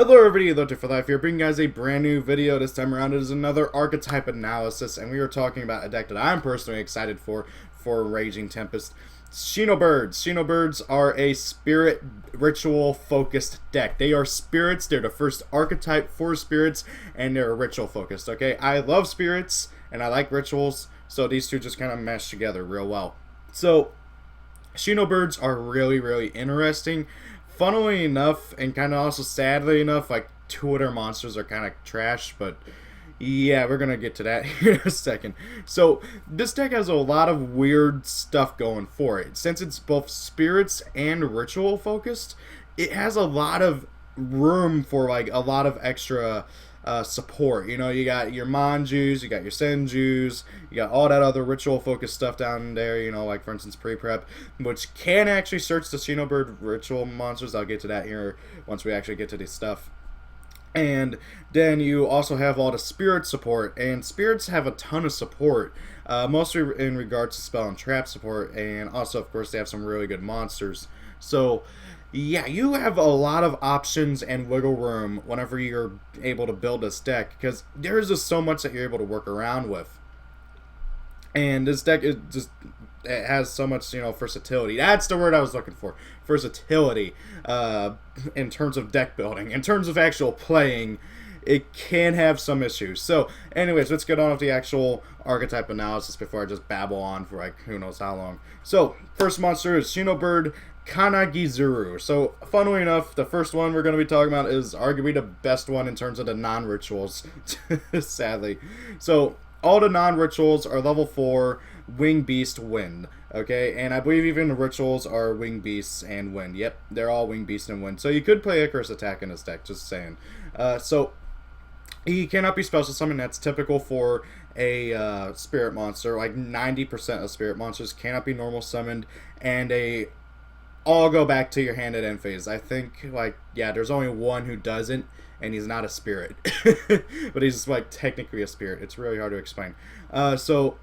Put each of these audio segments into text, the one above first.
Hello everybody, Lotte for Life here, bringing you guys a brand new video. This time around it is another archetype analysis, and we are talking about a deck that I'm personally excited for Raging Tempest. Shinobirds. Shinobirds are a spirit ritual focused deck. They are spirits, they're the first archetype for spirits, and they're ritual focused, okay? I love spirits, and I like rituals, so these two just kind of mesh together real well. So, Shinobirds are really interesting. Funnily enough, and kind of also sadly enough, like two of their monsters are kind of trash, but yeah, we're gonna get to that here in a second. So this deck has a lot of weird stuff going for it. Since it's both spirits and ritual focused, it has a lot of room for like a lot of extra support. You know, you got your Manjus, you got your Senjus, you got all that other ritual focused stuff down there, you know, like for instance pre-prep, which can actually search the Shinobird ritual monsters. I'll get to that here once we actually get to this stuff. And then you also have all the spirit support, and spirits have a ton of support, mostly in regards to spell and trap support, and also of course they have some really good monsters. So yeah, you have a lot of options and wiggle room whenever you're able to build this deck, because there's just so much that you're able to work around with. And this deck is just, it has so much, you know, versatility. That's the word I was looking for. Versatility. In terms of deck building. In terms of actual playing, it can have some issues. So, anyways, let's get on with the actual archetype analysis before I just babble on for like who knows how long. So, first monster is Shinobird Kanagizuru. So, funnily enough, the first one we're going to be talking about is arguably the best one in terms of the non-rituals, sadly. So, all the non-rituals are level 4 Wing Beast Wind. Okay, and I believe even the rituals are Wing Beasts and Wind. Yep, they're all Wing Beast and Wind. So you could play Icarus Attack in this deck, just saying. So he cannot be special summoned. That's typical for a spirit monster. Like 90% of spirit monsters cannot be normal summoned, and they all go back to your hand at end phase. I think, like, yeah, there's only one who doesn't, and he's not a spirit. But he's, like, technically a spirit. It's really hard to explain. So,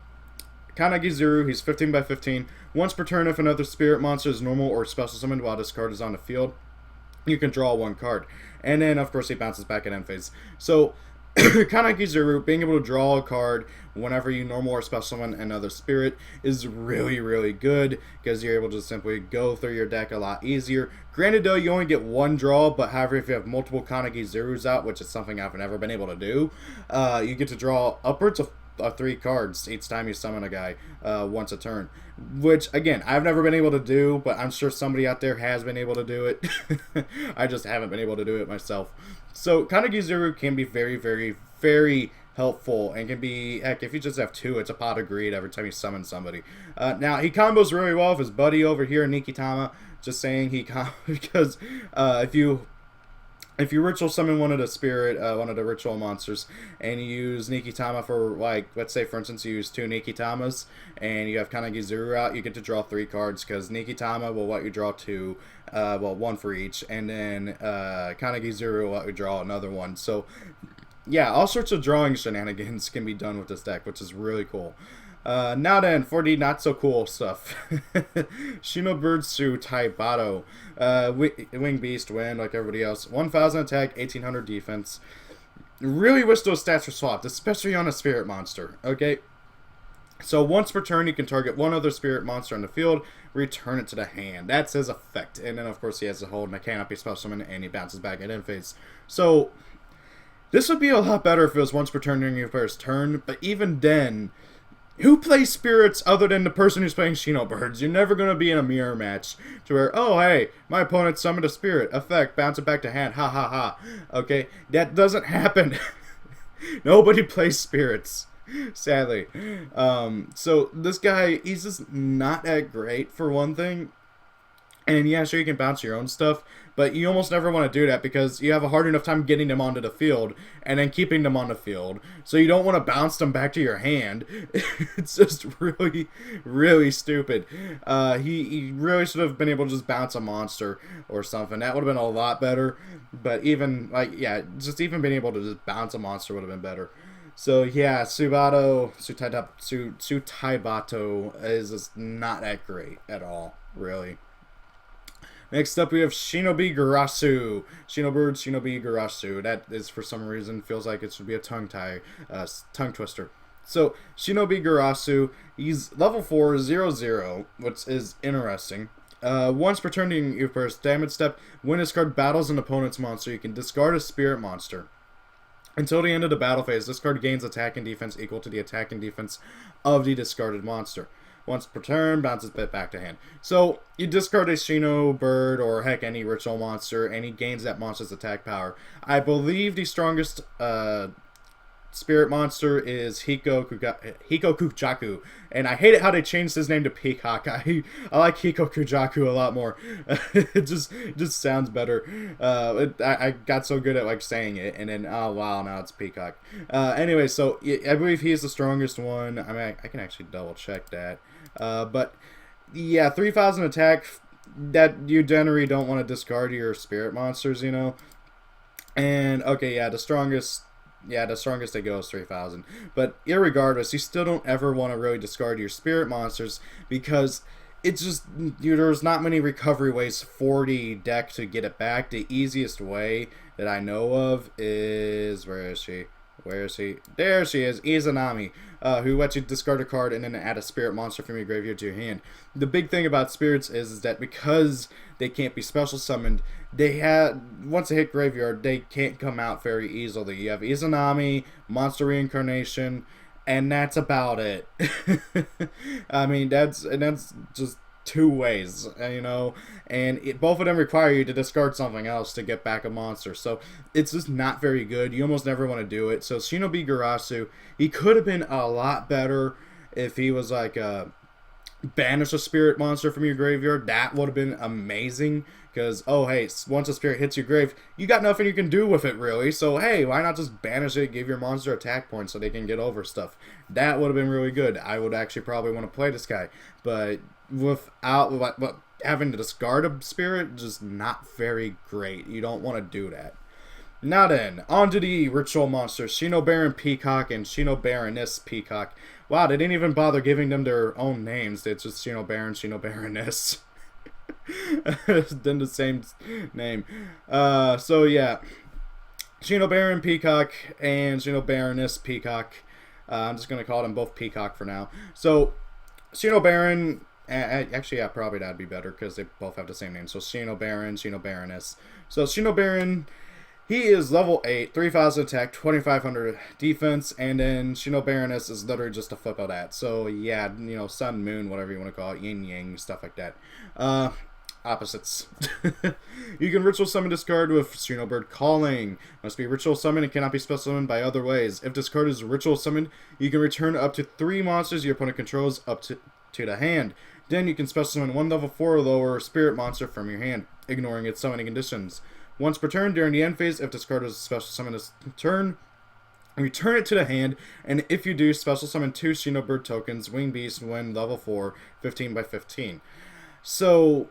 Kanagizuru, he's 15 by 15. Once per turn, if another spirit monster is normal or special summoned while this card is on the field, you can draw one card. And then, of course, he bounces back at end phase. So, Kanagizuru, being able to draw a card whenever you normal or special summon another spirit is really good, because you're able to simply go through your deck a lot easier. Granted, though, you only get one draw, but however, if you have multiple Kanagizurus out, which is something I've never been able to do, you get to draw upwards of 3 cards each time you summon a guy once a turn, which again I've never been able to do, but I'm sure somebody out there has been able to do it. I just haven't been able to do it myself. So Kanagizuru can be very helpful, and can be, heck, if you just have 2, it's a pot of greed every time you summon somebody. Now he combos really well with his buddy over here, Nikitama. Just saying, because if you ritual summon one of the ritual monsters, and you use Nikitama for, like, let's say for instance you use 2 Nikitamas, and you have Kanagizuru out, you get to draw 3 cards, because Nikitama will let you draw 2, well, 1 for each, and then Kanagizuru will let you draw another one. So yeah, all sorts of drawing shenanigans can be done with this deck, which is really cool. Now then, for the not so cool stuff. Shinobird Taibato. Wing Beast, Wind, like everybody else. 1000 attack, 1800 defense. Really wish those stats were swapped, especially on a spirit monster, okay? So once per turn, you can target one other spirit monster on the field, return it to the hand. That's his effect. And then, of course, he has a hold and a canopy special summon, and he bounces back at end phase. So this would be a lot better if it was once per turn during your player's turn, but even then, who plays spirits other than the person who's playing Shinobirds? You're never going to be in a mirror match to where, oh, hey, my opponent summoned a spirit. Effect, bounce it back to hand. Ha ha ha. Okay? That doesn't happen. Nobody plays spirits, sadly. So this guy, he's just not that great, for one thing. And yeah, sure, you can bounce your own stuff, but you almost never want to do that because you have a hard enough time getting them onto the field and then keeping them on the field. So you don't want to bounce them back to your hand. It's just really stupid. He really should have been able to just bounce a monster or something. That would have been a lot better. But even, like, yeah, just even being able to just bounce a monster would have been better. So yeah, Sutaibato is just not that great at all, really. Next up, we have Shinobird, Shinobird. That is, for some reason, feels like it should be a tongue twister. So, Shinobird, he's level 4, 0/0, which is interesting. Once per turn during your first damage step, when this card battles an opponent's monster, you can discard a spirit monster. Until the end of the battle phase, this card gains attack and defense equal to the attack and defense of the discarded monster. Once per turn, bounces it back to hand. So, you discard a Shinobird, or heck, any ritual monster, and he gains that monster's attack power. I believe the strongest spirit monster is Hikokujaku, and I hate it how they changed his name to Peacock. I like Hikokujaku a lot more. It just sounds better. I got so good at like saying it, and then oh wow, now it's Peacock. Anyway, so I believe he's the strongest one. I mean, I can actually double check that. But yeah, 3,000 attack. That you generally don't want to discard your spirit monsters, you know. And okay, yeah, the strongest they go is 3,000. But irregardless, you still don't ever want to really discard your spirit monsters because it's just there's not many recovery ways for the deck to get it back. The easiest way that I know of is where is she? There she is, Izanami, who lets you discard a card and then add a spirit monster from your graveyard to your hand. The big thing about spirits is that because they can't be special summoned, once they hit graveyard, they can't come out very easily. You have Izanami, Monster Reincarnation, and that's about it. I mean, that's just 2 ways, you know, and both of them require you to discard something else to get back a monster, so it's just not very good. You almost never want to do it. So Shinobird, he could have been a lot better if he was like banish a spirit monster from your graveyard. That would have been amazing, because oh hey, once a spirit hits your grave, you got nothing you can do with it really, so hey, why not just banish it, give your monster attack points so they can get over stuff. That would have been really good. I would actually probably want to play this guy, but without having to discard a spirit, just not very great. You don't want to do that. Now then, on to the ritual monsters, Shinobaron Peacock and Shinobaroness Peacock. Wow, they didn't even bother giving them their own names. It's just Shinobaron, Shinobaroness. Then the same name. So yeah, Shinobaron Peacock and Shinobaroness Peacock. I'm just going to call them both Peacock for now. So, Shinobaron, actually, yeah, probably that'd be better because they both have the same name. So, Shinobaron, Shinobaroness. So, Shinobaron, he is level 8, 3,000 attack, 2,500 defense, and then Shinobaroness is literally just a flip of that. So, yeah, you know, sun, moon, whatever you want to call it, yin, yang, stuff like that. Opposites. You can ritual summon this card with Shinobird Calling. Must be ritual summoned and cannot be special summoned by other ways. If this card is ritual summoned, you can return up to 3 monsters your opponent controls up to the hand. Then you can special summon 1 level 4 or lower spirit monster from your hand, ignoring its summoning conditions. Once per turn during the end phase, if this card is special summoned this turn, return it to the hand, and if you do, special summon 2 Shinobird tokens, Wing Beast, when level 4, 15 by 15. So,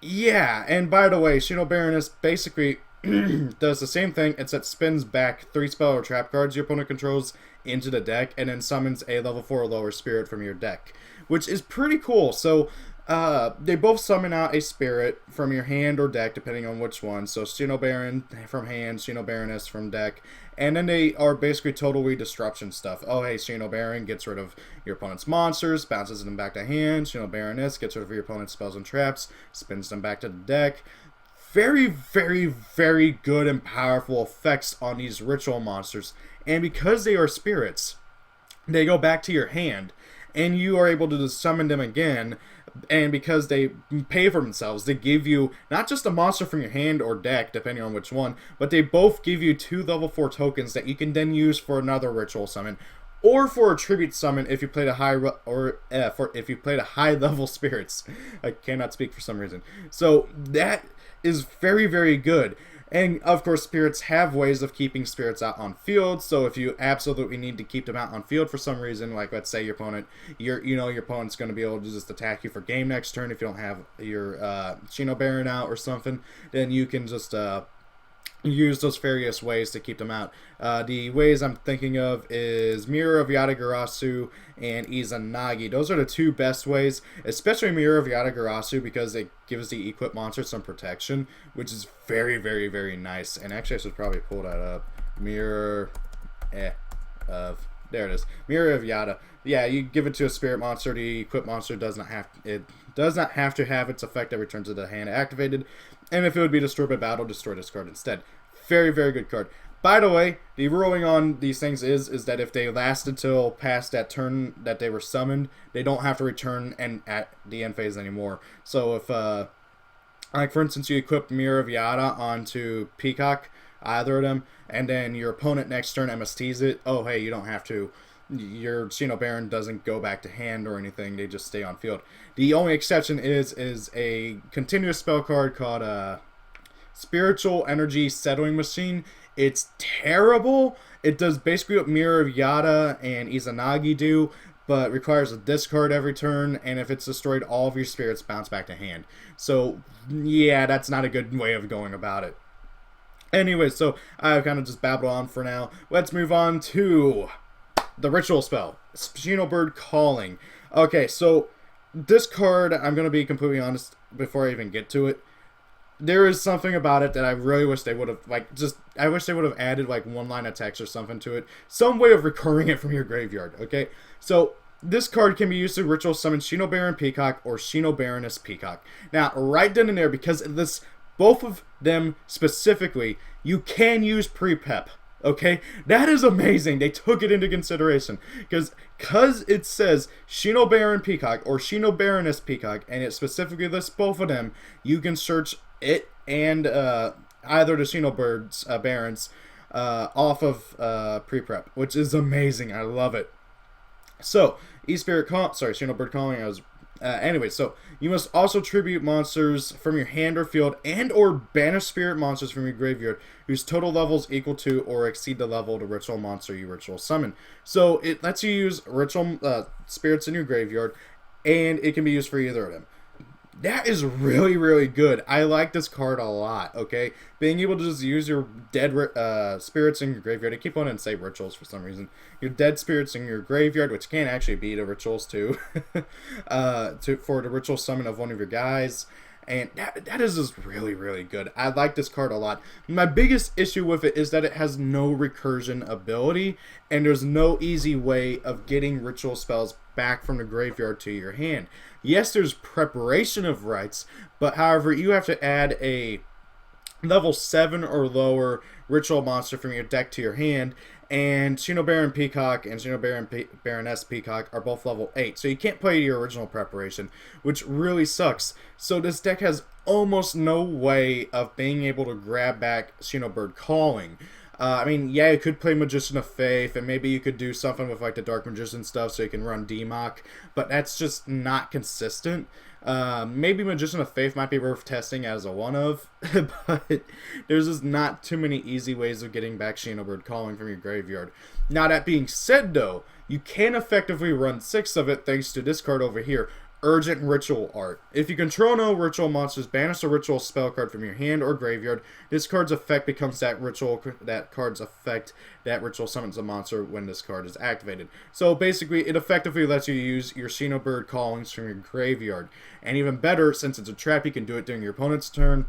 yeah, and by the way, Shinobaroness basically does the same thing, except spins back 3 spell or trap cards your opponent controls into the deck, and then summons a level 4 or lower spirit from your deck, which is pretty cool. So, they both summon out a spirit from your hand or deck, depending on which one. So, Shinobaron from hand, Shinobaroness from deck, and then they are basically totally disruption stuff. Oh, hey, Shinobaron gets rid of your opponent's monsters, bounces them back to hand. Shinobaroness gets rid of your opponent's spells and traps, spins them back to the deck. Very, very, very good and powerful effects on these ritual monsters. And because they are spirits, they go back to your hand, and you are able to just summon them again. And because they pay for themselves, they give you not just a monster from your hand or deck, depending on which one, but they both give you 2 level 4 tokens that you can then use for another ritual summon, or for a tribute summon if you played a if you played a high level spirits. I cannot speak for some reason. So that is very, very good. And of course, spirits have ways of keeping spirits out on field. So if you absolutely need to keep them out on field for some reason, like let's say your opponent's going to be able to just attack you for game next turn if you don't have your Shinobaron out or something, then you can just use those various ways to keep them out. The ways I'm thinking of is Mirror of Yatagarasu and Izanagi. Those are the two best ways, especially Mirror of Yatagarasu, because it gives the equipped monster some protection, which is very, very, very nice. And actually, I should probably pull that up. Mirror of... There it is. Mirror of Yata. Yeah, you give it to a spirit monster. The equipped monster does not have to have its effect that returns to the hand activated. And if it would be destroyed by battle, destroy this card instead. Very, very good card. By the way, the ruling on these things is that if they lasted till past that turn that they were summoned, they don't have to return and at the end phase anymore. So if, like for instance, you equip Mirror of Yata onto Peacock, either of them, and then your opponent next turn MSTs it, oh hey, you don't have to. Your Shinobird doesn't go back to hand or anything, they just stay on field. The only exception is a continuous spell card called Spiritual Energy Settling Machine. It's terrible. It does basically what Mirror of Yata and Izanagi do, but requires a discard every turn, and if it's destroyed, all of your spirits bounce back to hand. So yeah, that's not a good way of going about it. Anyway, so I've kind of just babbled on for now. Let's move on to the ritual spell, Shinobird Calling. Okay, so this card, I'm going to be completely honest before I even get to it. There is something about it that I really wish they would have, I wish they would have added, one line of text or something to it. Some way of recurring it from your graveyard, okay? So, this card can be used to ritual summon Shinobird Peacock or Shinobaroness Peacock. Now, right then and there, because this, both of them specifically, you can use pre-pep. Okay, that is amazing. They took it into consideration because it says Shinobird Peacock or Shinobaroness Peacock, and it specifically lists both of them. You can search it and either the Shinobirds Barons off of pre-prep, which is amazing. I love it. So Shinobird Calling. Anyway, so you must also tribute monsters from your hand or field and or banish spirit monsters from your graveyard whose total levels equal to or exceed the level of the ritual monster you ritual summon. So it lets you use ritual spirits in your graveyard, and it can be used for either of them. That is really, really good. I like this card a lot, okay? Being able to just use your dead spirits in your graveyard. I keep wanting to say rituals for some reason. Your dead spirits in your graveyard, which can actually be the rituals too, for the ritual summon of one of your guys. And that is just really, really good. I like this card a lot. My biggest issue with it is that it has no recursion ability, and there's no easy way of getting ritual spells back from the graveyard to your hand. Yes, there's preparation of rites, but however, you have to add a level 7 or lower ritual monster from your deck to your hand, and Shinobird Peacock and Baroness Peacock are both level 8, so you can't play your original preparation, which really sucks. So this deck has almost no way of being able to grab back Shinobird Calling. I mean, yeah, you could play Magician of Faith, and maybe you could do something with the Dark Magician stuff so you can run Demock, but that's just not consistent. Maybe Magician of Faith might be worth testing as a one-of, but there's just not too many easy ways of getting back Shinobird Calling from your graveyard. Now, that being said, though, you can effectively run 6 of it thanks to this card over here, Urgent Ritual Art. If you control no ritual monsters, banish a ritual spell card from your hand or graveyard. This card's effect becomes that card's effect that ritual summons a monster when this card is activated. So basically, it effectively lets you use your Shinobird Callings from your graveyard. And even better, since it's a trap, you can do it during your opponent's turn.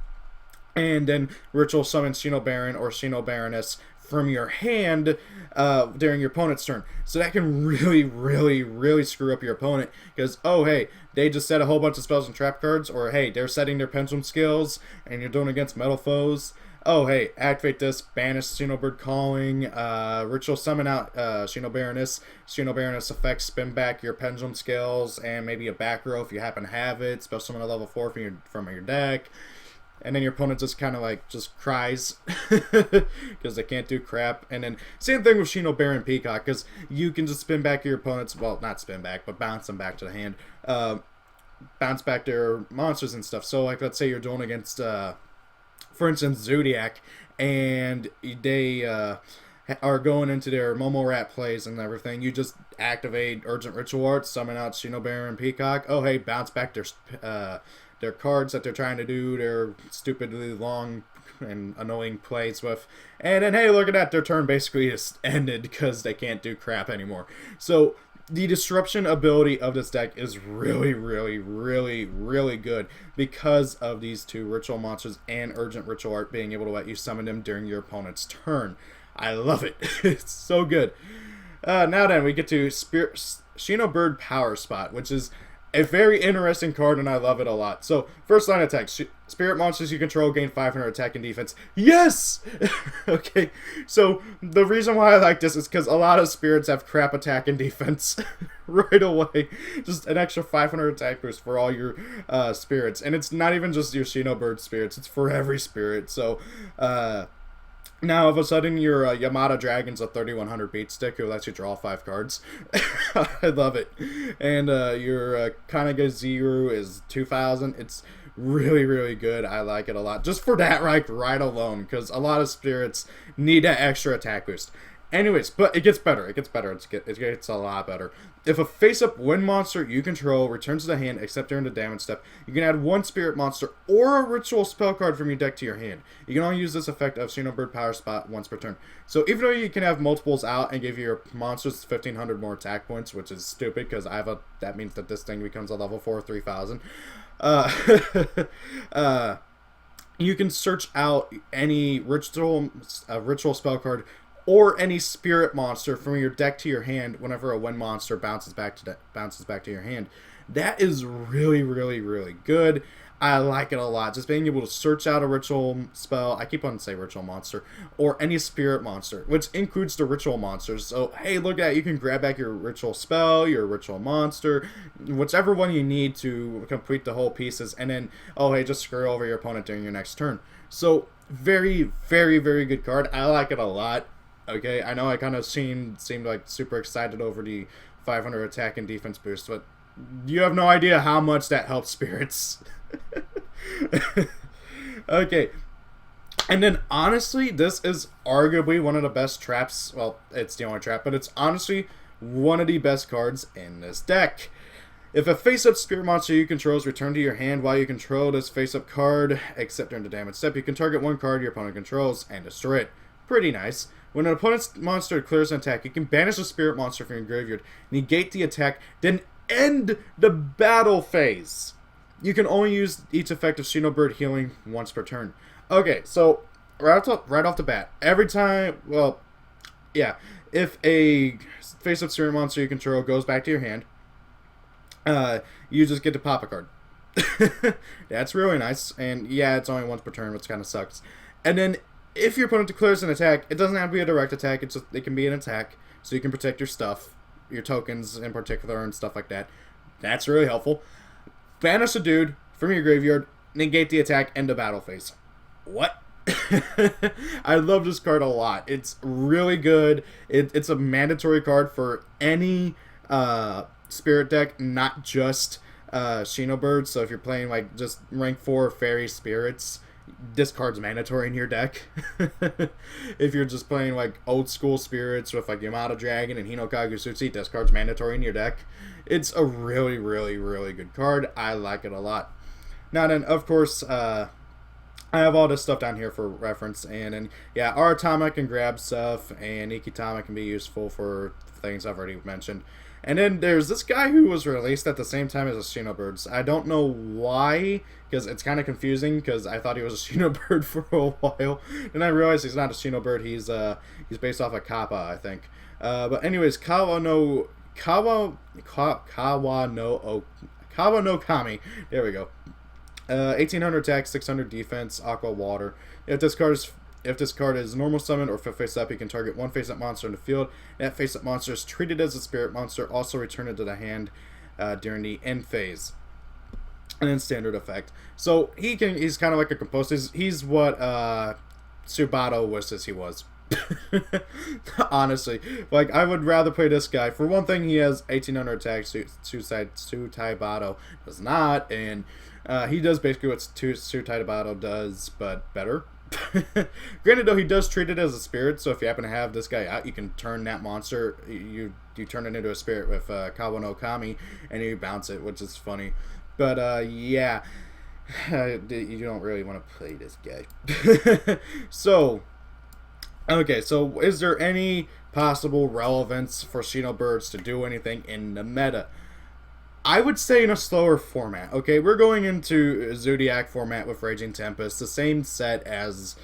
And then ritual summon Shinobird or Shinobaroness from your hand during your opponent's turn. So that can really, really, really screw up your opponent because, oh, hey, they just set a whole bunch of spells and trap cards, or, hey, they're setting their pendulum skills and you're doing against metal foes. Oh, hey, activate this, banish Shinobird Calling, ritual summon out Shinobaroness effect, spin back your pendulum skills and maybe a back row if you happen to have it, spell summon a level 4 from your deck. And then your opponent just kind of just cries because they can't do crap. And then same thing with Shinobird Peacock, because you can just spin back your opponent's, well, not spin back, but bounce them back to the hand. Bounce back their monsters and stuff. So let's say you're doing against, for instance, Zodiac, and they are going into their Momo Rat plays and everything. You just activate Urgent Ritual Art, summon out Shinobird Peacock. Oh, hey, bounce back their cards that they're trying to do, their stupidly long and annoying plays with. And then, hey, look at that, their turn basically just ended because they can't do crap anymore. So the disruption ability of this deck is really, really, really, really good because of these two ritual monsters and urgent ritual art being able to let you summon them during your opponent's turn. I love it. It's so good. Now then, we get to Shinobird Power Spot, which is a very interesting card, and I love it a lot. So, first line attack. Spirit monsters you control gain 500 attack and defense. Yes! Okay, so the reason why I like this is because a lot of spirits have crap attack and defense right away. Just an extra 500 attack boost for all your spirits. And it's not even just your Shinobird spirits, it's for every spirit. So, now, all of a sudden, your Yamada Dragon's a 3100 beat stick who lets you draw 5 cards. I love it. And your Kanagaziru is 2000. It's really, really good. I like it a lot. Just for that right alone, because a lot of spirits need that extra attack boost. Anyways, but it gets better. It gets better. It gets a lot better. If a face-up wind monster you control returns to the hand except during the damage step, you can add 1 spirit monster or a ritual spell card from your deck to your hand. You can only use this effect of Shinobird Power Spot once per turn. So even though you can have multiples out and give your monsters 1500 more attack points, which is stupid because that means that this thing becomes a level 4 3000. You can search out any ritual spell card or any spirit monster from your deck to your hand whenever a wind monster bounces back to your hand. That is really, really, really good. I like it a lot. Just being able to search out a ritual spell, I keep on saying ritual monster, or any spirit monster, which includes the ritual monsters. So, hey, look at that. You can grab back your ritual spell, your ritual monster, whichever one you need to complete the whole pieces, and then, oh, hey, just screw over your opponent during your next turn. So, very, very, very good card. I like it a lot. Okay, I know I kind of seemed like super excited over the 500 attack and defense boost, but you have no idea how much that helps spirits. Okay, and then honestly, this is arguably one of the best traps. Well, it's the only trap, but it's honestly one of the best cards in this deck. If a face-up spirit monster you control is returned to your hand while you control this face-up card, except during the damage step, you can target 1 card your opponent controls and destroy it. Pretty nice. When an opponent's monster clears an attack, you can banish a spirit monster from your graveyard, negate the attack, then end the battle phase. You can only use each effect of Shinobird healing once per turn. Okay, so right off the bat, every time, well, yeah, if a face-up spirit monster you control goes back to your hand, you just get to pop a card. That's really nice, and yeah, it's only once per turn, which kind of sucks. And then if your opponent declares an attack, it doesn't have to be a direct attack, it can be an attack, so you can protect your stuff, your tokens in particular, and stuff like that. That's really helpful. Banish a dude from your graveyard, negate the attack, end the battle phase. What? I love this card a lot. It's really good. It's a mandatory card for any spirit deck, not just Shinobird. So if you're playing like just rank 4 fairy spirits, this card's mandatory in your deck. If you're just playing like old school spirits with like Yamada Dragon and Hinokagusutsu, this card's mandatory in your deck. It's a really, really, really good card. I like it a lot. Now then, of course, I have all this stuff down here for reference, and yeah, Archetype can grab stuff, and Ikitama can be useful for things I've already mentioned. And then there's this guy who was released at the same time as the Shinobirds. I don't know why, because it's kind of confusing, because I thought he was a Shinobird for a while. Then I realized he's not a Shinobird, he's based off of Kappa, I think. But anyways, Kawa no Kami, there we go. 1800 attack, 600 defense, aqua water. If this card is normal summon or face up, you can target 1 face up monster in the field. That face up monster is treated as a spirit monster, also return it to the hand during the end phase. And then standard effect. So he's kind of like a compost. He's what Subato wishes he was. Honestly, like, I would rather play this guy. For one thing, he has 1800 attack. Sutaibato does not, and he does basically what Sutaibato does, but better. Granted, though, he does treat it as a spirit, so if you happen to have this guy out, you can turn that monster, you turn it into a spirit with Kawa no Kami, and you bounce it, which is funny. But yeah, You don't really want to play this guy. So, okay, so is there any possible relevance for Shinobirds to do anything in the meta? I would say in a slower format. Okay, we're going into Zodiac format with Raging Tempest, the same set as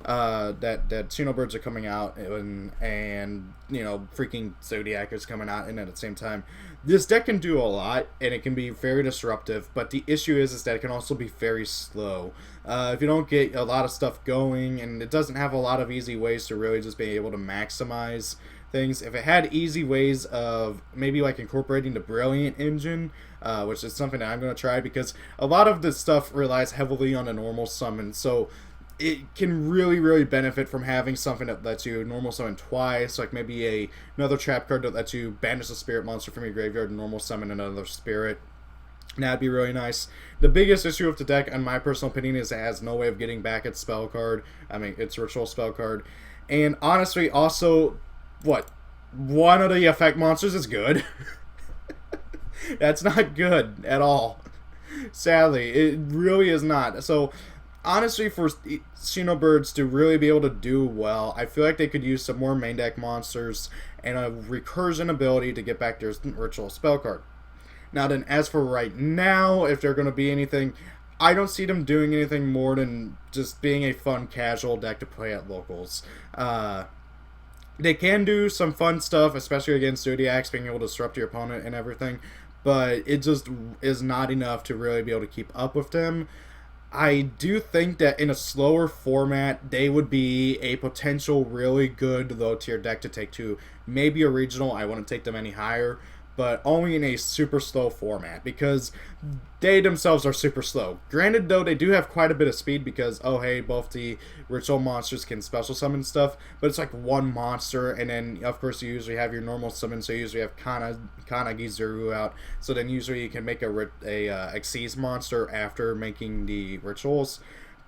that Shinobirds are coming out, and you know, freaking Zodiac is coming out, and at the same time, this deck can do a lot, and it can be very disruptive. But the issue is that it can also be very slow. If you don't get a lot of stuff going, and it doesn't have a lot of easy ways to really just be able to maximize things. If it had easy ways of maybe like incorporating the Brilliant engine, which is something that I'm going to try, because a lot of this stuff relies heavily on a normal summon, so it can really benefit from having something that lets you normal summon twice, like maybe another trap card that lets you banish a spirit monster from your graveyard and normal summon another spirit. That'd be really nice. The biggest issue with the deck, in my personal opinion, is it has no way of getting back its spell card. I mean, its ritual spell card. And honestly, also, what? One of the effect monsters is good. That's not good at all. Sadly, it really is not. So, honestly, for Shinobirds to really be able to do well, I feel like they could use some more main deck monsters and a recursion ability to get back their ritual spell card. Now then, as for right now, if they're going to be anything, I don't see them doing anything more than just being a fun casual deck to play at locals. They can do some fun stuff, especially against Zodiacs, being able to disrupt your opponent and everything, but it just is not enough to really be able to keep up with them. I do think that in a slower format, they would be a potential really good low-tier deck to take to maybe a regional. I wouldn't take them any higher, but only in a super slow format, because they themselves are super slow. Granted, though, they do have quite a bit of speed because, oh hey, both the ritual monsters can special summon stuff, but it's like one monster, and then, of course, you usually have your normal summon, so you usually have Kanagizuru out, so then usually you can make a Xyz monster after making the rituals,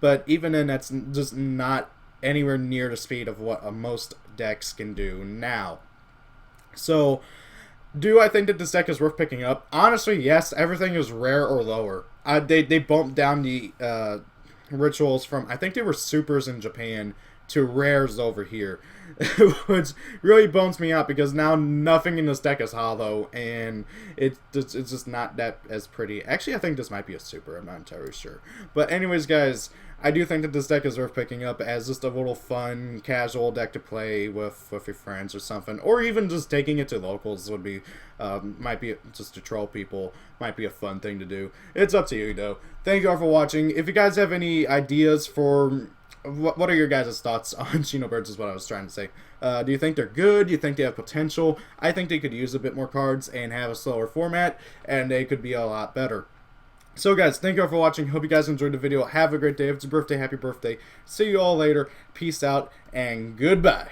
but even then, that's just not anywhere near the speed of what most decks can do now. So, do I think that this deck is worth picking up? Honestly, yes. Everything is rare or lower. They bumped down the rituals from, I think they were supers in Japan, to rares over here. Which really bums me out, because now nothing in this deck is hollow, and it's just not that as pretty. Actually, I think this might be a super. I'm not entirely sure. But anyways, guys, I do think that this deck is worth picking up as just a little fun, casual deck to play with your friends or something. Or even just taking it to locals would be, might be, just to troll people, might be a fun thing to do. It's up to you, though. Thank you all for watching. If you guys have any ideas for... What are your guys' thoughts on Shinobirds is what I was trying to say. Do you think they're good? Do you think they have potential? I think they could use a bit more cards and have a slower format, and they could be a lot better. So guys, thank you all for watching. Hope you guys enjoyed the video. Have a great day. If it's your birthday, happy birthday. See you all later. Peace out, and goodbye.